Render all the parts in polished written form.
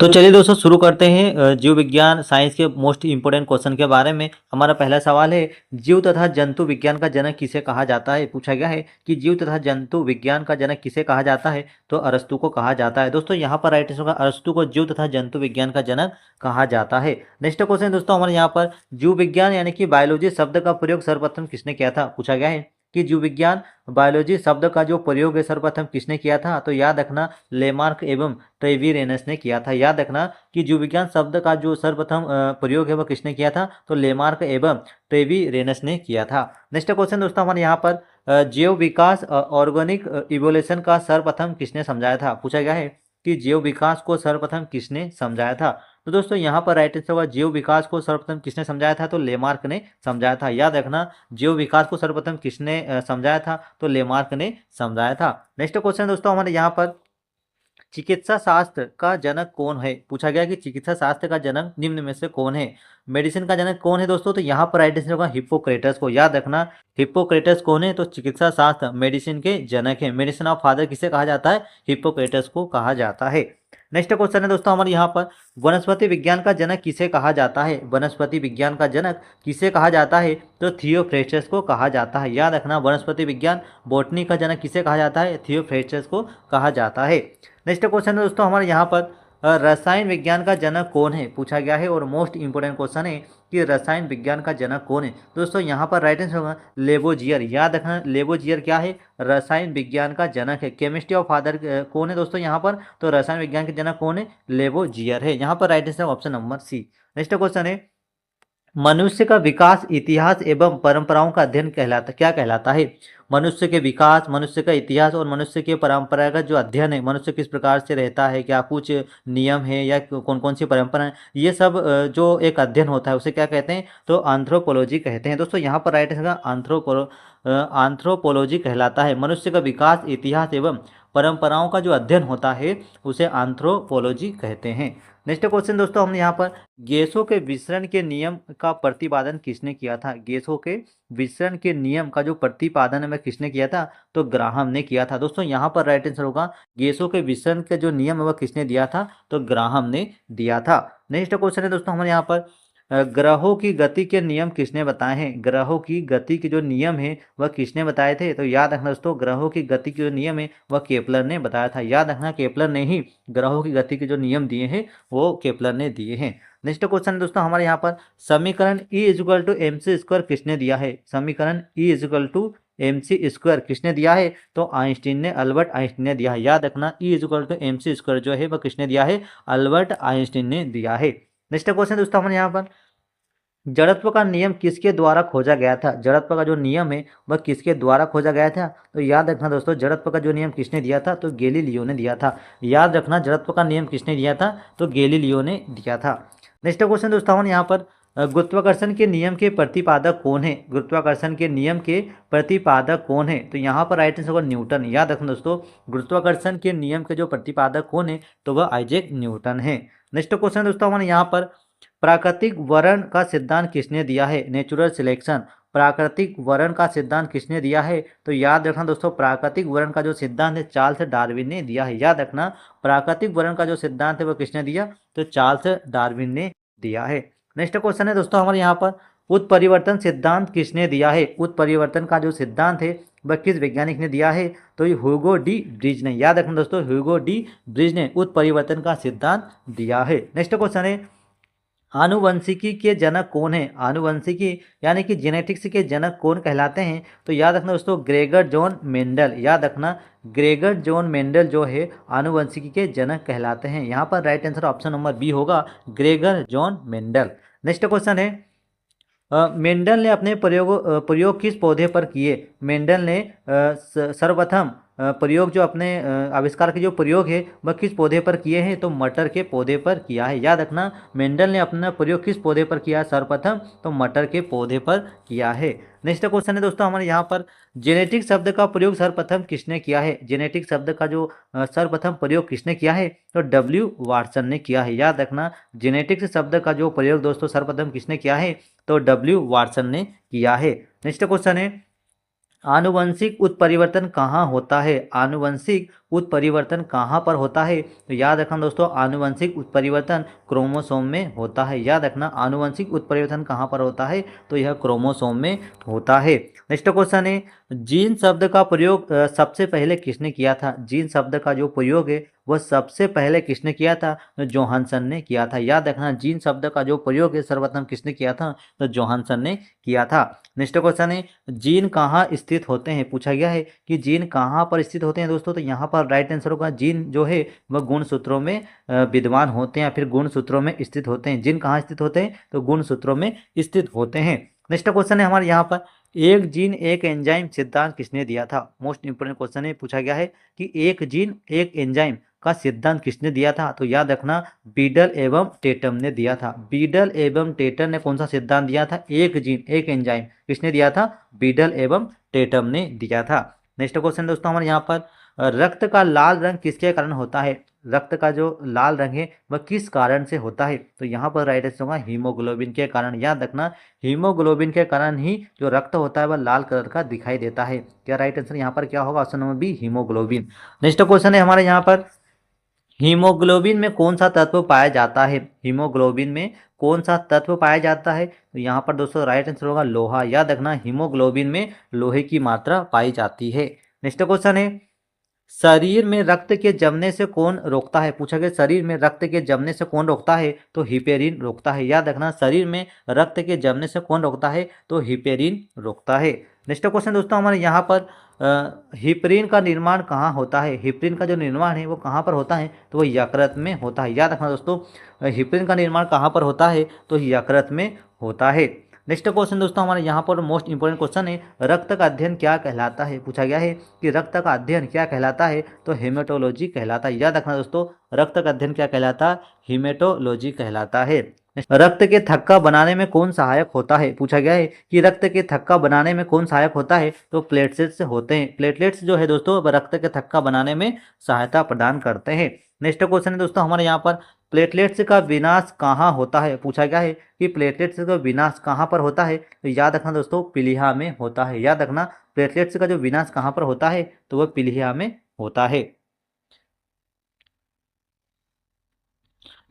तो चलिए दोस्तों शुरू करते हैं जीव विज्ञान साइंस के मोस्ट इंपोर्टेंट क्वेश्चन के बारे में। हमारा पहला सवाल है, जीव तथा जंतु विज्ञान का जनक किसे कहा जाता है। पूछा गया है कि जीव तथा जंतु विज्ञान का जनक किसे कहा जाता है, तो अरस्तु को कहा जाता है। दोस्तों यहाँ पर राइट आंसर होगा अरस्तु को जीव तथा जंतु विज्ञान का जनक कहा जाता है। नेक्स्ट क्वेश्चन दोस्तों हमारे यहाँ पर, जीव विज्ञान यानी कि बायोलॉजी शब्द का प्रयोग सर्वप्रथम किसने किया था। पूछा गया है कि जीव विज्ञान बायोलॉजी शब्द का जो प्रयोग है सर्वप्रथम किसने किया था, तो याद रखना लेमार्क एवं ट्रेवीरेनस ने किया था। याद रखना कि जीव विज्ञान शब्द का जो सर्वप्रथम प्रयोग है वह किसने किया था, तो लेमार्क एवं ट्रेवीरेनस ने किया था। नेक्स्ट क्वेश्चन दोस्तों हमारे यहाँ पर, जैव विकास ऑर्गेनिक इवोल्यूशन का सर्वप्रथम किसने समझाया था। पूछा गया है कि जैव विकास को सर्वप्रथम किसने समझाया था। तो दोस्तों यहाँ पर राइट आंसर होगा जैव विकास को सर्वप्रथम किसने समझाया था, तो लेमार्क ने समझाया था। याद रखना जैव विकास को सर्वप्रथम किसने समझाया था, तो लेमार्क ने समझाया था। नेक्स्ट क्वेश्चन दोस्तों हमारे यहाँ पर, चिकित्सा शास्त्र का जनक कौन है। पूछा गया कि चिकित्सा शास्त्र का जनक निम्न में से कौन है। मेडिसिन का जनक कौन है दोस्तों, तो यहाँ पर राइट आंसर होगा हिप्पोक्रेटस को। याद रखना हिप्पोक्रेटस कौन है, तो चिकित्सा शास्त्र मेडिसिन के जनक है। मेडिसिन ऑफ फादर किसे कहा जाता है, हिप्पोक्रेटस को कहा जाता है। नेक्स्ट क्वेश्चन है दोस्तों हमारे यहाँ पर, वनस्पति विज्ञान का जनक किसे कहा जाता है। वनस्पति विज्ञान का जनक किसे कहा जाता है, तो थियोफ्रेस्टस को कहा जाता है। याद रखना वनस्पति विज्ञान बॉटनी का जनक किसे कहा जाता है, थियोफ्रेस्टस को कहा जाता है। नेक्स्ट क्वेश्चन है दोस्तों हमारे यहाँ पर, रसायन विज्ञान का जनक कौन है। पूछा गया है और मोस्ट इंपोर्टेंट क्वेश्चन है कि रसायन विज्ञान का जनक कौन है। दोस्तों यहाँ पर राइट आंसर होगा लेवोजियर। याद रखना लेवोजियर क्या है, रसायन विज्ञान का जनक है। केमिस्ट्री ऑफ फादर कौन है दोस्तों यहाँ पर, तो रसायन विज्ञान के जनक कौन है, लेवोजियर है। यहाँ पर right answer option number C. Next question है, मनुष्य का विकास इतिहास एवं परंपराओं का अध्ययन क्या कहलाता है। मनुष्य के विकास, मनुष्य का इतिहास और मनुष्य के परंपरागत जो अध्ययन है, मनुष्य किस प्रकार से रहता है, क्या कुछ नियम है या कौन कौन सी परंपरा है, ये सब जो एक अध्ययन होता है उसे क्या कहते हैं, तो एंथ्रोपोलॉजी कहते हैं। दोस्तों यहाँ पर राइट आंसर एंथ्रोपोलॉजी कहलाता है। मनुष्य का विकास इतिहास एवं परंपराओं का जो अध्ययन होता है उसे एंथ्रोपोलॉजी कहते हैं। नेक्स्ट क्वेश्चन दोस्तों हम यहाँ पर, गैसों के विसरण के नियम का प्रतिपादन किसने किया था। गैसों के विसरण के नियम का जो प्रतिपादन है वह किसने किया था, तो ग्राहम ने किया था। दोस्तों यहाँ पर राइट आंसर होगा गैसों के विसरण के जो नियम है वह किसने दिया था, तो ग्राहम ने दिया था। नेक्स्ट क्वेश्चन है दोस्तों हमारे यहाँ पर, ग्रहों की गति के नियम किसने बताए हैं। ग्रहों की गति के जो नियम है वह किसने बताए थे, तो याद रखना दोस्तों ग्रहों की गति के जो नियम है वह केपलर ने बताया था। याद रखना केपलर ने ही ग्रहों की गति के जो नियम दिए हैं वो केपलर ने दिए हैं। नेक्स्ट क्वेश्चन दोस्तों हमारे यहाँ पर, समीकरण E equal to M C square किसने दिया है। समीकरण E equal to M C square किसने दिया है, तो आइंस्टीन ने, अल्बर्ट आइंस्टीन ने दिया है। याद रखना E equal to M C square जो है वह किसने दिया है, अल्बर्ट आइंस्टीन ने दिया है। नेक्स्ट क्वेश्चन दोस्तों हमारे यहाँ पर, जड़त्व का नियम किसके द्वारा खोजा गया था। जड़त्व का जो नियम है वह किसके द्वारा खोजा गया था, तो याद रखना दोस्तों जड़त्व का जो नियम किसने दिया था, तो गैलीलियो ने दिया था। याद रखना जड़त्व का नियम किसने दिया था, तो गैलीलियो ने दिया था। नेक्स्ट क्वेश्चन दोस्तों हम यहाँ पर, गुरुत्वाकर्षण के नियम के प्रतिपादक कौन है। गुरुत्वाकर्षण के नियम के प्रतिपादक कौन है, तो यहाँ पर राइट आंसर होगा न्यूटन। याद रखना दोस्तों गुरुत्वाकर्षण के नियम के जो प्रतिपादक कौन है, तो वह आइजैक न्यूटन है। नेक्स्ट क्वेश्चन दोस्तों हमारे यहाँ पर, प्राकृतिक वर्ण का सिद्धांत किसने दिया है। नेचुरल सिलेक्शन, प्राकृतिक वर्ण का सिद्धांत किसने दिया है, तो याद रखना दोस्तों प्राकृतिक वर्ण का जो सिद्धांत है चार्ल्स डार्विन ने दिया है। याद रखना प्राकृतिक वर्ण का जो सिद्धांत है वो किसने दिया, तो चार्ल्स डार्विन ने दिया है। नेक्स्ट क्वेश्चन है दोस्तों हमारे यहाँ पर, उत्परिवर्तन सिद्धांत किसने दिया है। उत्परिवर्तन का जो सिद्धांत है वह किस वैज्ञानिक ने दिया है, तो ये ह्यूगो डी ब्रिज ने। याद रखना दोस्तों ह्यूगो डी ब्रिज ने उत्परिवर्तन का सिद्धांत दिया है। नेक्स्ट क्वेश्चन है, आनुवंशिकी के जनक कौन है। आनुवंशिकी यानी कि जेनेटिक्स के जनक कौन कहलाते हैं, तो याद रखना दोस्तों ग्रेगर जॉन मेंडल। याद रखना ग्रेगर जॉन मेंडल जो है आनुवंशिकी के जनक कहलाते हैं। यहाँ पर right answer option number B होगा, Gregor John Mendel. Next question है, मेंडल ने अपने प्रयोग किस पौधे पर किए। मेंडल ने सर्वप्रथम प्रयोग जो अपने आविष्कार के जो प्रयोग है वह किस पौधे पर किए हैं, तो मटर के पौधे पर किया है। याद रखना मेंडल ने अपना प्रयोग किस पौधे पर किया है सर्वप्रथम, तो मटर के पौधे पर किया है। नेक्स्ट क्वेश्चन है दोस्तों हमारे यहाँ पर, जेनेटिक शब्द का प्रयोग सर्वप्रथम किसने किया है। जेनेटिक शब्द का जो सर्वप्रथम प्रयोग किसने किया है, तो डब्ल्यू वाटसन ने किया है। याद रखना जेनेटिक्स शब्द का जो प्रयोग दोस्तों सर्वप्रथम किसने किया है, तो डब्ल्यू वाटसन ने किया है। नेक्स्ट क्वेश्चन है, आनुवंशिक उत्परिवर्तन कहाँ होता है। आनुवंशिक उत्परिवर्तन कहाँ पर होता है? तो याद रखना दोस्तों, आनुवंशिक उत्परिवर्तन क्रोमोसोम में होता है। याद रखना, आनुवंशिक उत्परिवर्तन कहाँ पर होता है? तो यह क्रोमोसोम में होता है। नेक्स्ट क्वेश्चन है, जीन शब्द का प्रयोग सबसे पहले किसने किया था? जीन शब्द का जो प्रयोग है वह सबसे पहले किसने किया था? तो जोहानसन ने किया था। याद रखना, जीन शब्द का जो प्रयोग है सर्वप्रथम किसने किया था? तो जोहानसन ने किया था। नेक्स्ट क्वेश्चन है, जीन कहाँ स्थित होते हैं? पूछा गया है कि जीन कहाँ पर स्थित होते हैं दोस्तों। तो यहाँ पर राइट आंसर होगा, जीन जो है वह गुणसूत्रों में विद्यमान होते हैं या फिर गुणसूत्रों में स्थित होते हैं। जीन कहाँ स्थित होते हैं? तो गुणसूत्रों में स्थित होते हैं। नेक्स्ट क्वेश्चन है हमारे यहाँ पर, एक जीन एक एंजाइम सिद्धांत किसने दिया था? मोस्ट इंपोर्टेंट क्वेश्चन है, पूछा गया है कि एक जीन एक एंजाइम का सिद्धांत किसने दिया था? तो याद रखना, बीडल एवं टेटम ने दिया था। बीडल एवं टेटम ने कौन सा सिद्धांत दिया था? एक जीन एक एंजाइम किसने दिया था? बीडल एवं टेटम ने दिया था। नेक्स्ट क्वेश्चन दोस्तों हमारे यहाँ पर, रक्त का लाल रंग किसके कारण होता है? रक्त का जो लाल रंग है वह किस कारण से होता है? तो यहाँ पर राइट आंसर होगा हीमोग्लोबिन के कारण। याद रखना, हीमोग्लोबिन के कारण ही जो रक्त होता है वह लाल कलर का दिखाई देता है। क्या राइट आंसर यहाँ पर क्या होगा? Option number B, haemoglobin. Next question है हमारे यहाँ पर, हीमोग्लोबिन में कौन सा तत्व पाया जाता है? हीमोग्लोबिन में कौन सा तत्व पाया जाता है? तो यहाँ पर दोस्तों राइट आंसर होगा लोहा। याद रखना, हीमोग्लोबिन में लोहे की मात्रा पाई जाती है। नेक्स्ट क्वेश्चन है, शरीर में रक्त के जमने से कौन रोकता है? पूछा गया शरीर में रक्त के जमने से कौन रोकता है? तो हिपेरिन रोकता है। याद रखना, शरीर में रक्त के जमने से कौन रोकता है? तो हिपेरिन रोकता है। नेक्स्ट क्वेश्चन दोस्तों हमारे यहाँ पर, हिपरिन का निर्माण कहाँ होता है? हिपरिन का जो निर्माण है वो कहाँ पर होता है? तो वो यकृत में होता है। याद रखना दोस्तों, हिपरिन का निर्माण कहाँ पर होता है? तो यकृत में होता है। नेक्स्ट क्वेश्चन दोस्तों हमारे यहाँ पर मोस्ट इंपोर्टेंट क्वेश्चन है, रक्त का अध्ययन क्या कहलाता है? पूछा गया है कि रक्त का अध्ययन क्या कहलाता है? तो हेमेटोलॉजी कहलाता है। याद रखना दोस्तों, रक्त का अध्ययन क्या कहलाता है? हेमेटोलॉजी कहलाता है। रक्त के थक्का बनाने में कौन सहायक होता है? पूछा गया है कि रक्त के थक्का बनाने में कौन सहायक होता है? तो प्लेटलेट्स होते हैं। प्लेटलेट्स जो है दोस्तों रक्त के थक्का बनाने में सहायता प्रदान करते हैं। नेक्स्ट क्वेश्चन है दोस्तों हमारे यहाँ पर, प्लेटलेट्स का विनाश कहाँ होता है? पूछा गया है कि प्लेटलेट्स का विनाश कहाँ पर होता है? तो याद रखना दोस्तों, पीलिया में होता है। याद रखना, प्लेटलेट्स का जो विनाश कहाँ पर होता है? तो वह पीलिया में होता है।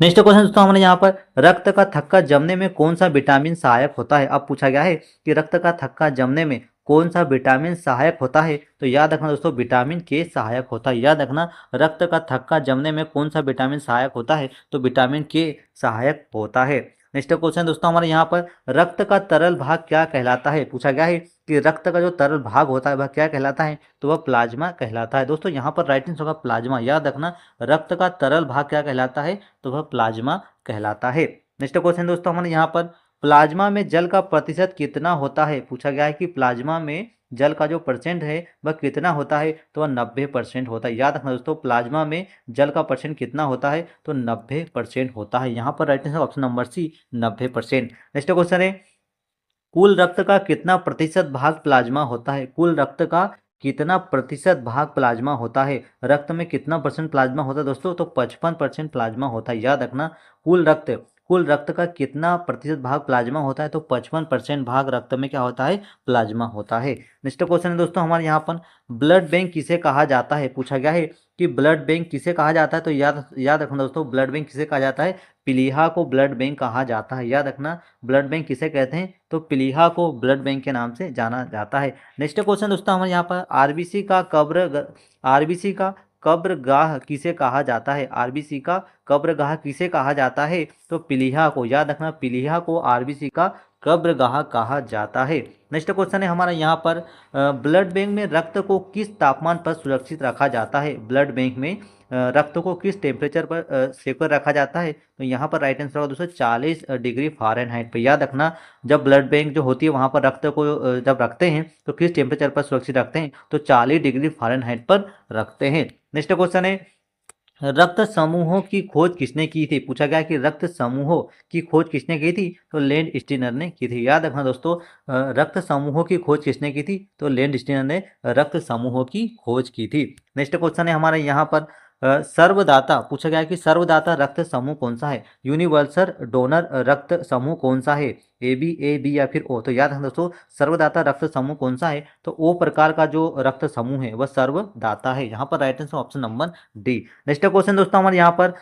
नेक्स्ट क्वेश्चन दोस्तों हमारे यहाँ पर, रक्त का थक्का जमने में कौन सा विटामिन सहायक होता है? अब पूछा गया है कि रक्त का थक्का जमने में कौन सा विटामिन सहायक होता है? तो याद रखना दोस्तों, विटामिन के सहायक होता है। याद रखना, रक्त का थक्का जमने में कौन सा विटामिन सहायक होता है? तो विटामिन के सहायक होता है। नेक्स्ट क्वेश्चन दोस्तों हमारे यहाँ पर, रक्त का तरल भाग क्या कहलाता है? पूछा गया है कि रक्त का जो तरल भाग होता है वह क्या कहलाता है? तो वह प्लाज्मा कहलाता है। दोस्तों यहाँ पर राइट आंसर होगा प्लाज्मा। याद रखना, रक्त का तरल भाग क्या कहलाता है? तो वह प्लाज्मा कहलाता है। नेक्स्ट क्वेश्चन दोस्तों हमारे यहाँ पर, प्लाज्मा में जल का प्रतिशत कितना होता है? पूछा गया है कि प्लाज्मा में जल का जो परसेंट है वह कितना होता है? तो वह 90% होता है। याद रखना दोस्तों, प्लाज्मा में जल का परसेंट कितना होता है? तो 90% होता है। यहाँ पर right answer option number C, 90%। Next question है, कुल रक्त का कितना प्रतिशत भाग प्लाज्मा होता है? कुल रक्त का कितना प्रतिशत भाग प्लाज्मा होता है? रक्त में कितना परसेंट प्लाज्मा होता है दोस्तों? तो 55% प्लाज्मा होता है। याद रखना, कुल रक्त का कितना प्रतिशत भाग प्लाज्मा होता है? तो 55% भाग रक्त में क्या होता है? प्लाज्मा होता है। नेक्स्ट क्वेश्चन है दोस्तों हमारे यहाँ पर, ब्लड बैंक किसे कहा जाता है? पूछा गया है कि ब्लड बैंक किसे कहा जाता है? तो याद रखना दोस्तों, ब्लड बैंक किसे कहा जाता है? पीलिया को ब्लड बैंक कहा जाता है। याद रखना, ब्लड बैंक किसे कहते हैं? तो पीलिया को ब्लड बैंक के नाम से जाना जाता है। नेक्स्ट क्वेश्चन दोस्तों हमारे यहाँ पर, आरबीसी का कब्रगाह किसे कहा जाता है? आरबीसी का कब्रगाह किसे कहा जाता है? तो पीलिया को। याद रखना, पीलिया को आरबीसी का कब्रगाह कहा जाता है। नेक्स्ट क्वेश्चन है हमारा यहाँ पर, ब्लड बैंक में रक्त को किस तापमान पर सुरक्षित रखा जाता है? ब्लड बैंक में रक्त को किस टेम्परेचर पर सिक्योर रखा जाता है? तो यहाँ पर राइट आंसर होगा दोस्तों 40 डिग्री फ़ारेनहाइट पर। याद रखना, जब ब्लड बैंक जो होती है वहाँ पर रक्त को जब रखते हैं तो किस टेम्परेचर पर सुरक्षित रखते हैं? तो 40 डिग्री फ़ारेनहाइट पर रखते हैं। नेक्स्ट क्वेश्चन है, रक्त समूहों की खोज किसने की थी? पूछा गया कि रक्त समूहों की खोज किसने की थी? तो लैंड स्टीनर ने की थी। याद रखना दोस्तों, रक्त समूहों की खोज किसने की थी? तो लैंड स्टीनर ने रक्त समूहों की खोज की थी। नेक्स्ट क्वेश्चन है हमारे यहाँ पर, सर्वदाता पूछा गया है कि सर्वदाता रक्त समूह कौन सा है। यूनिवर्सल डोनर रक्त समूह कौन सा है, ए बी या फिर ओ। तो याद रखना दोस्तों, सर्वदाता रक्त समूह कौन सा है, तो ओ प्रकार का जो रक्त समूह है वह सर्वदाता है। यहाँ पर right answer option number D. Next question दोस्तों हमारे यहाँ पर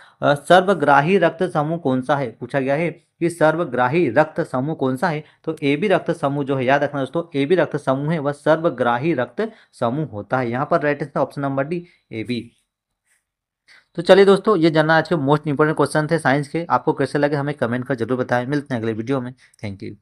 सर्वग्राही रक्त समूह कौन सा है, पूछा गया है कि सर्वग्राही रक्त समूह कौन सा है। तो ए बी रक्त समूह जो है, याद रखना दोस्तों, ए बी रक्त समूह है वह सर्वग्राही रक्त समूह होता है। यहाँ पर right answer option number D, A B. तो चलिए दोस्तों, ये जानना आज के मोस्ट इंपोर्टेंट क्वेश्चन थे साइंस के। आपको कैसे लगे हमें कमेंट कर जरूर बताएं। मिलते हैं अगले वीडियो में। Thank you.